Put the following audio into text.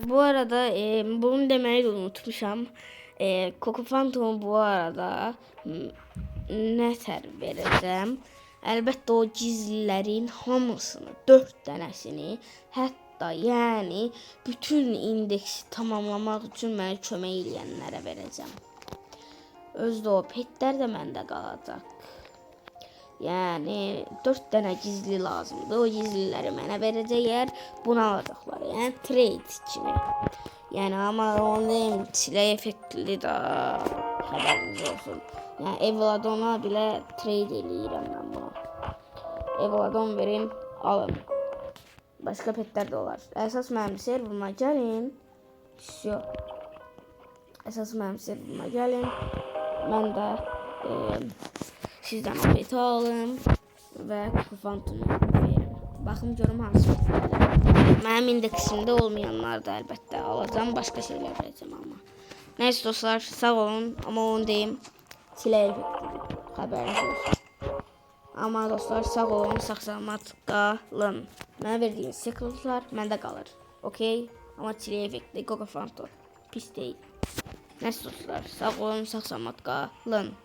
Bu arada bunu demeyi de unutmuşam. Coco Phantom'u bu arada ne tər verəcəm? Əlbəttə o gizlilərin hamısını, 4 dənəsini, hətta yəni bütün indeksi tamamlamaq üçün mənə kömək edənlərə verəcəm. Özdə o petlər də məndə qalacaq. Yəni 4 dənə gizli lazımdır. O gizliləri mənə verəcəklər. Bunu alacaqlar. Yəni trade kimi. Yəni amma onun çilək effektli də xəbəriniz olsun. Yəni Evladona belə trade eləyirəm mən bunu. Evladon verin, alın. Başqa petlər də olar. Əsas mənim serverıma gəlin. Əsas mənim serverıma gəlin. Mən də sizdən o peti alım və Coco Phantom'u verim. Baxım görüm hansı petlərdir. Mənim indeksimdə olmayanlar da əlbəttə alacağım. Başqa şeylər verəcəm amma. Nəysə dostlar, sağ olun. Amma onu deyim, çilək effektidir. Xəbəriniz olsun. Amma dostlar, sağ olun, sağ-salamat qalın. Mənə verdiyiniz secretlar məndə qalır. Okey? Amma çilək effektli Coco Phantom pis deyil. Nəysə dostlar, sağ olun, sağ-salamat qalın.